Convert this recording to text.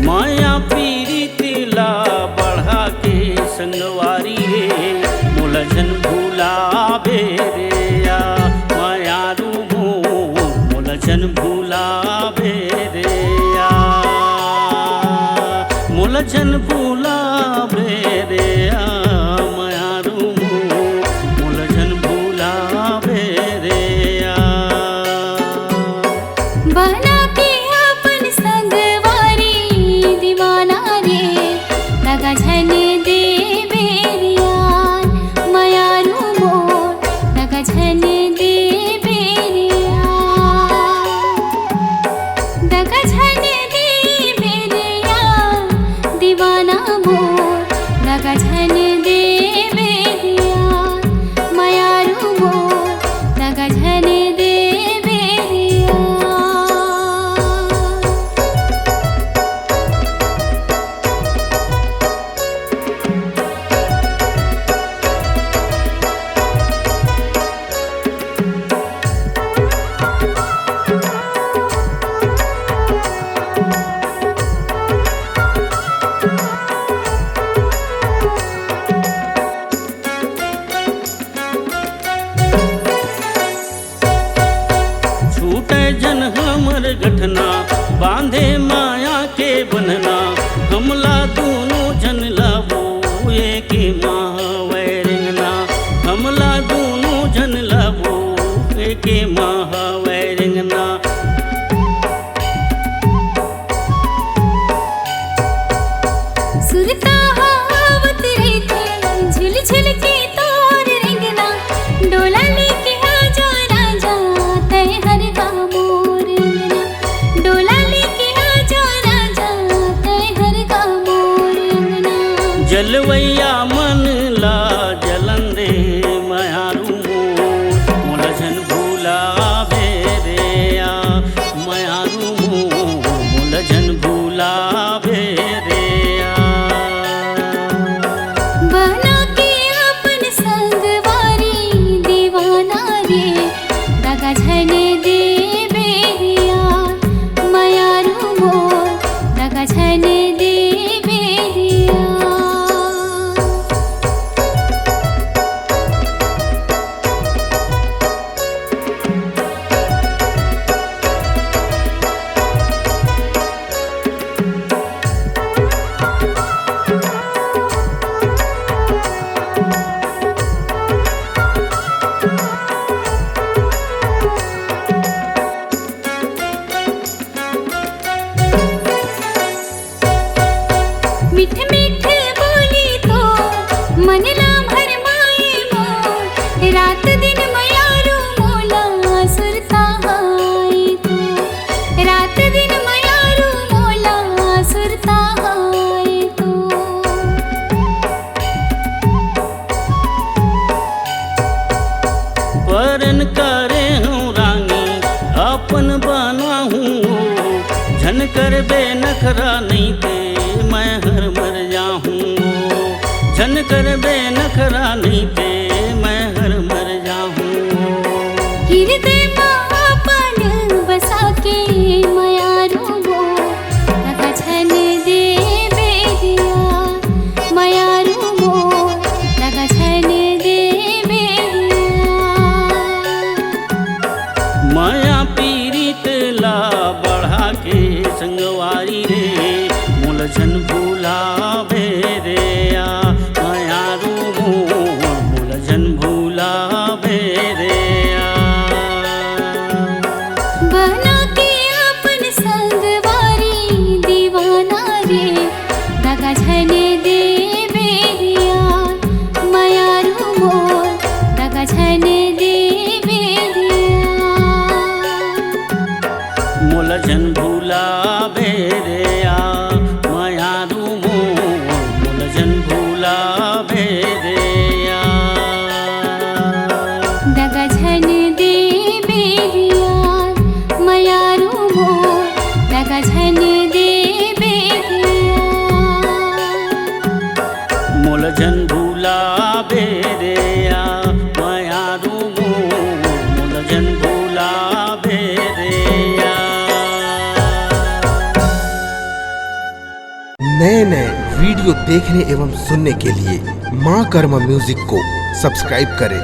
माया पीरित ला बढ़ा के संगवारी रे मुलझन भूला बेरिया माया रूमो मुलझन भूला बेरिया मुलझन भूला बेरिया माया रूमो मुलझन भूला बेरिया बना के अपन संगवारी दीवाना रे लगा झन दे बेरिया माया रूमो लगा झन दे बेरिया लगा झन दे बेरिया दीवाना मोर लगा झन दे बेरिया माया रूमो लगा झन दे बेरिया छूटे जन हमर गठना बांधे माया के बंधना हमला दोनों जन लाबो एक महावैरिंगना हमला दोनों जन लाबो एक महावैरिंगना सुरता हावत रहते झिल झिल के तोर रिंगना डोला लेके आजा राजा तय हर का मोर रिंगना डोला लेके आजा राजा तय हर का मोर रिंगना जलवैया मन ला जलन दे माया रूमो मुलझन भूला बेरिया माया रूमो मुलझन भूला बेरिया बना के अपन संगवारी दीवाना रे लगा झन दे बेरिया माया रूमो लगा झन दे बेरिया मीठ मीठ बोली तो मन ला भर माए मोर रात दिन मयारू मोला सुरता हाय तो रात दिन मयारू मोला सुरता हाय तो परन करे हूँ रानी अपन बना हूँ झन कर बे नखरा नहीं ते मैं हर मर जाऊँ झन कर बे नखरा नहीं ते मैं हर मर जाऊँ हृदय पापन बसा के माया रूमो लगा झन दे बेरिया माया रूमो लगा झन दे बेरिया माया पीरित ला बढ़ा के संगवारी रे मुलझन भूला बेरिया माया रूमो मुलझन भूला बेरिया बना के अपन संगवारी दीवाना रे लगा झन दे बेरिया माया रूमो लगा झन दे बेरिया मुलझन भूला बेरिया माया रूमो मुलझन भूला बेरिया लगा झन दे बेरिया माया रूमो लगा झन दे बेरिया मुलझन भूला बेरिया माया रूमो मुलझन भूला बेरिया नए नए वीडियो देखने एवं सुनने के लिए माँ कर्मा म्यूजिक को सब्सक्राइब करें